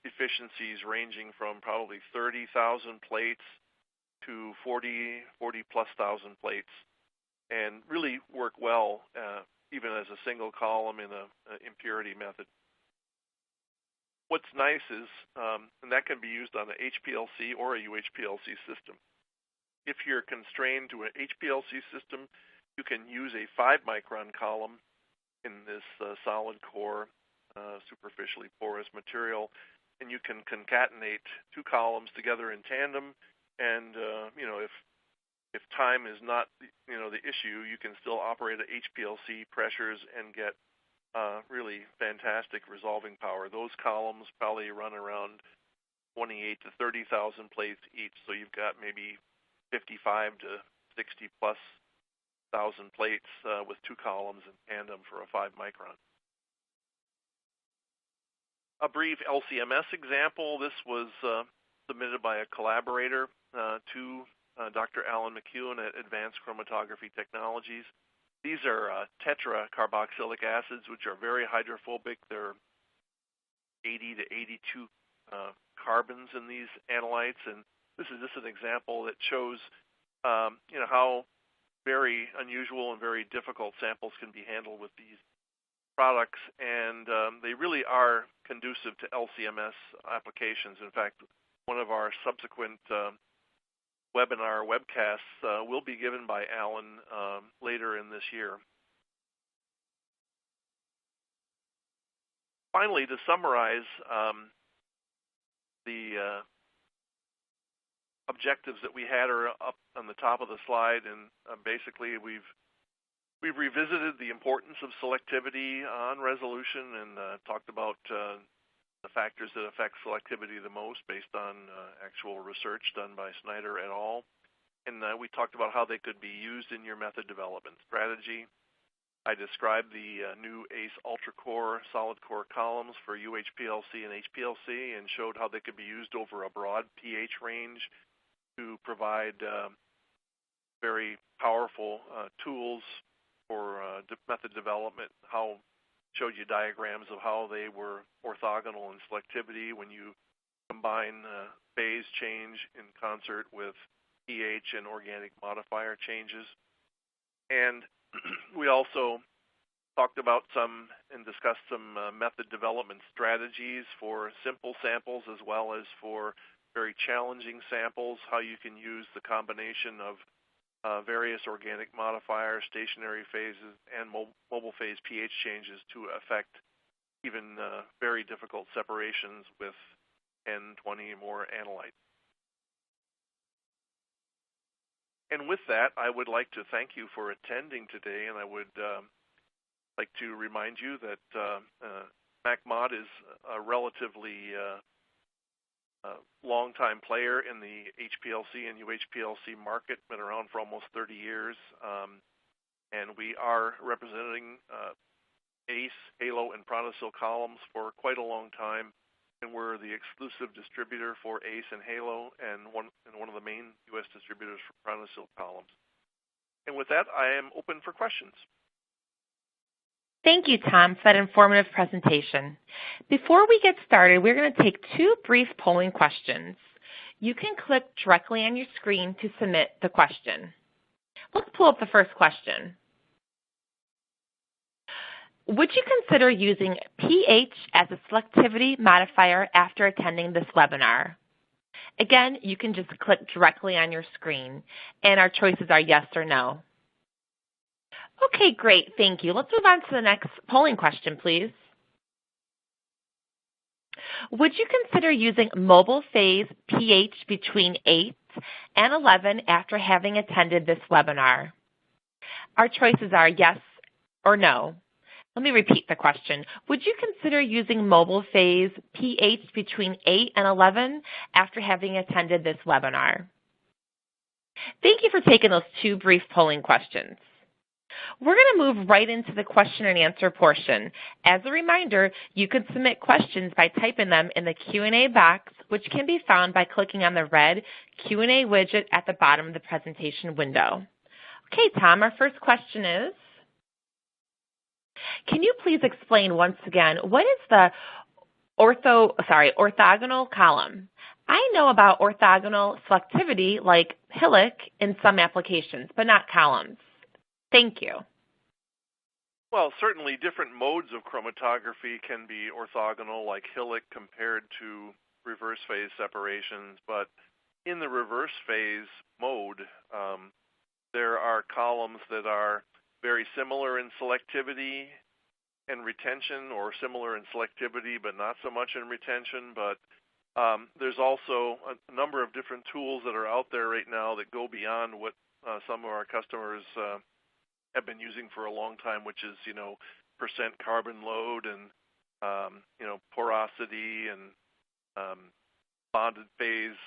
efficiencies ranging from probably 30,000 plates to 40 plus thousand plates, and really work well even as a single column in an impurity method. What's nice is, and that can be used on an HPLC or a UHPLC system. If you're constrained to an HPLC system, you can use a 5 micron column in this solid core, superficially porous material, and you can concatenate 2 columns together in tandem. And if time is not the issue, you can still operate at HPLC pressures and get really fantastic resolving power. Those columns probably run around 28 to 30,000 plates each, so you've got maybe 55 to 60 plus thousand plates with 2 columns in tandem for a 5 micron. A brief LCMS example. This was submitted by a collaborator to Dr. Alan McEwen at Advanced Chromatography Technologies. These are tetracarboxylic acids, which are very hydrophobic. There are 80 to 82 carbons in these analytes, and this is just an example that shows how very unusual and very difficult samples can be handled with these products, and they really are conducive to LCMS applications. In fact, one of our subsequent webinar webcasts will be given by Alan later in this year. Finally, to summarize the objectives that we had are up on the top of the slide, and basically we've revisited the importance of selectivity on resolution and talked about the factors that affect selectivity the most based on actual research done by Snyder et al. And we talked about how they could be used in your method development strategy. I described the new ACE ultra-core solid core columns for UHPLC and HPLC and showed how they could be used over a broad pH range to provide very powerful tools for method development. Showed you diagrams of how they were orthogonal in selectivity when you combine phase change in concert with pH and organic modifier changes. And we also talked about and discussed some method development strategies for simple samples as well as for very challenging samples, how you can use the combination of various organic modifiers, stationary phases, and mobile phase pH changes to affect even very difficult separations with 10, 20 more analytes. And with that, I would like to thank you for attending today, and I would like to remind you that MacMod is a relatively long-time player in the HPLC and UHPLC market, been around for almost 30 years, and we are representing ACE, Halo, and Protosil columns for quite a long time, and we're the exclusive distributor for ACE and Halo, and one of the main U.S. distributors for Protosil columns. And with that, I am open for questions. Thank you, Tom, for that informative presentation. Before we get started, we're going to take 2 brief polling questions. you can click directly on your screen to submit the question. Let's pull up the first question. Would you consider using pH as a selectivity modifier after attending this webinar? Again, you can just click directly on your screen, and our choices are yes or no. Okay, great, thank you. Let's move on to the next polling question, please. Would you consider using mobile phase pH between 8 and 11 after having attended this webinar? Our choices are yes or no. Let me repeat the question. Would you consider using mobile phase pH between 8 and 11 after having attended this webinar? Thank you for taking those two brief polling questions. We're going to move right into the question and answer portion. As a reminder, you can submit questions by typing them in the Q&A box, which can be found by clicking on the red Q&A widget at the bottom of the presentation window. Okay, Tom, our first question is, can you please explain once again what is the orthogonal column? I know about orthogonal selectivity like Hillock in some applications, but not columns. Thank you. Well, certainly different modes of chromatography can be orthogonal, like Hillock compared to reverse phase separations. But in the reverse phase mode, there are columns that are very similar in selectivity and retention, or similar in selectivity but not so much in retention. But there's also a number of different tools that are out there right now that go beyond what some of our customers have been using for a long time, which is, percent carbon load and, porosity and bonded phase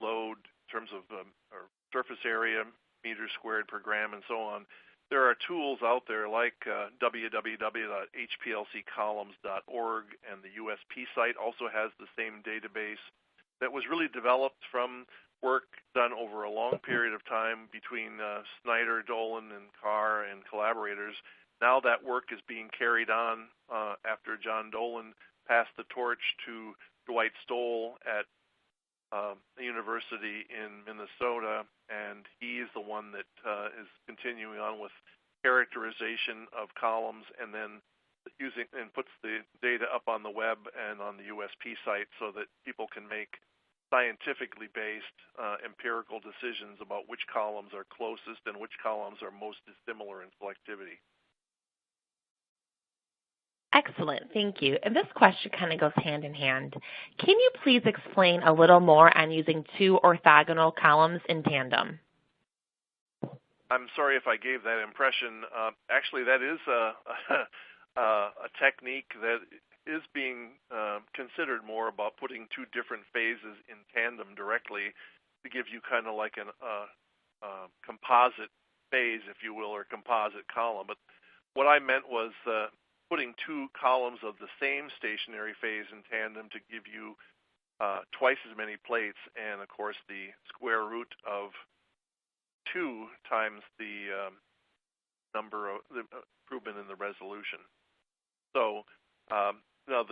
load in terms of or surface area, meters squared per gram, and so on. There are tools out there like www.hplccolumns.org, and the USP site also has the same database that was really developed from work done over a long period of time between Snyder, Dolan, and Carr and collaborators. Now that work is being carried on after John Dolan passed the torch to Dwight Stoll at a university in Minnesota, and he is the one that is continuing on with characterization of columns and then puts the data up on the web and on the USP site so that people can make scientifically based empirical decisions about which columns are closest and which columns are most dissimilar in selectivity. Excellent, thank you. And this question kind of goes hand in hand. Can you please explain a little more on using two orthogonal columns in tandem? I'm sorry if I gave that impression. Actually, that is a technique that is being considered more about putting two different phases in tandem directly to give you kind of like a composite phase, if you will, or composite column. But what I meant was putting two columns of the same stationary phase in tandem to give you twice as many plates, and of course the square root of 2 times the number of the improvement in the resolution. So now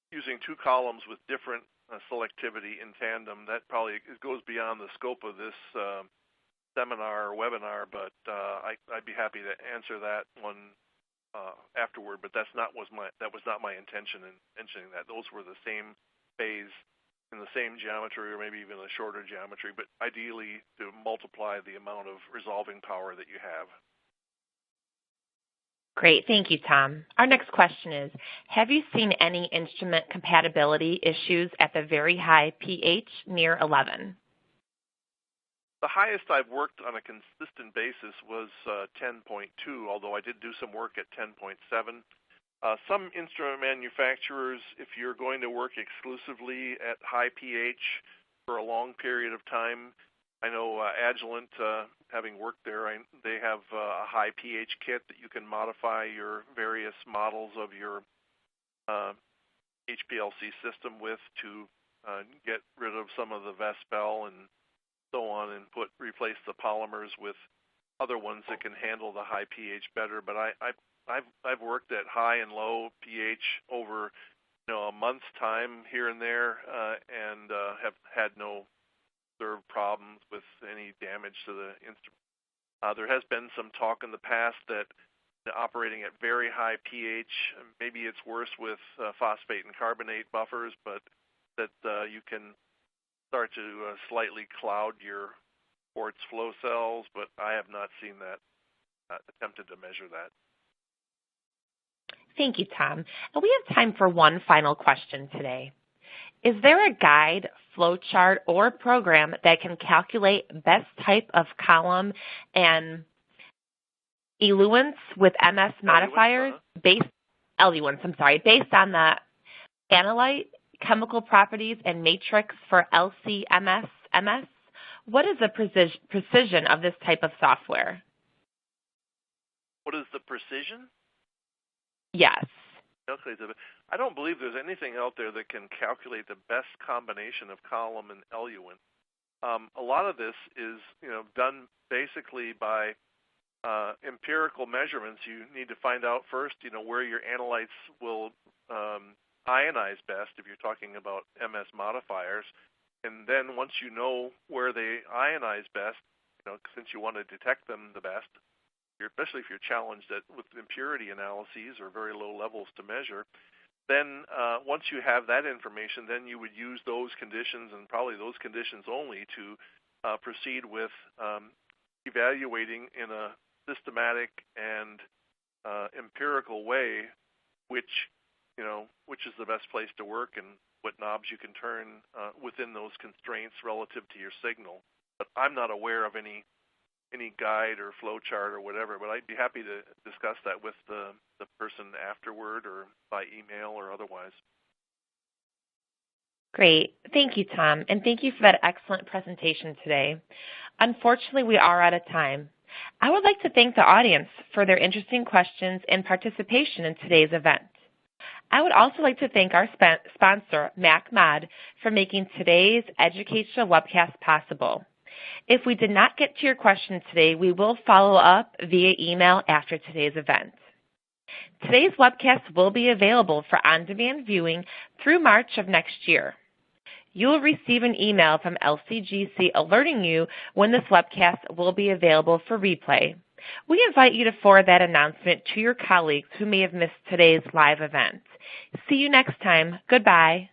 using two columns with different selectivity in tandem, that probably goes beyond the scope of this seminar or webinar, but I'd be happy to answer that one afterward. But that was not my intention in mentioning that. Those were the same phase in the same geometry, or maybe even a shorter geometry, but ideally to multiply the amount of resolving power that you have. Great, thank you, Tom. Our next question is, have you seen any instrument compatibility issues at the very high pH near 11? The highest I've worked on a consistent basis was 10.2, although I did do some work at 10.7. Some instrument manufacturers, if you're going to work exclusively at high pH for a long period of time, I know Agilent, having worked there, they have a high pH kit that you can modify your various models of your HPLC system with to get rid of some of the Vespel and so on, and replace the polymers with other ones that can handle the high pH better. But I've worked at high and low pH over a month's time here and there, and have had no observed problems with any damage to the instrument. There has been some talk in the past that operating at very high pH, maybe it's worse with phosphate and carbonate buffers, but that you can start to slightly cloud your quartz flow cells, but I have not seen that, attempted to measure that. Thank you, Tom. And we have time for one final question today. Is there a guide, flowchart, or program that can calculate best type of column and eluents with MS modifiers based on the analyte, chemical properties, and matrix for LC-MS? What is the precision of this type of software? What is the precision? Yes. Okay, I don't believe there's anything out there that can calculate the best combination of column and eluent. A lot of this is, done basically by empirical measurements. You need to find out first, where your analytes will ionize best if you're talking about MS modifiers. And then once you know where they ionize best, since you want to detect them the best, especially if you're challenged with impurity analyses or very low levels to measure, then once you have that information, then you would use those conditions and probably those conditions only to proceed with evaluating in a systematic and empirical way which is the best place to work and what knobs you can turn within those constraints relative to your signal. But I'm not aware of any guide or flow chart or whatever, but I'd be happy to discuss that with the person afterward or by email or otherwise. Great. Thank you, Tom, and thank you for that excellent presentation today. Unfortunately, we are out of time. I would like to thank the audience for their interesting questions and participation in today's event. I would also like to thank our sponsor, MacMod, for making today's educational webcast possible. If we did not get to your question today, we will follow up via email after today's event. Today's webcast will be available for on-demand viewing through March of next year. You will receive an email from LCGC alerting you when this webcast will be available for replay. We invite you to forward that announcement to your colleagues who may have missed today's live event. See you next time. Goodbye.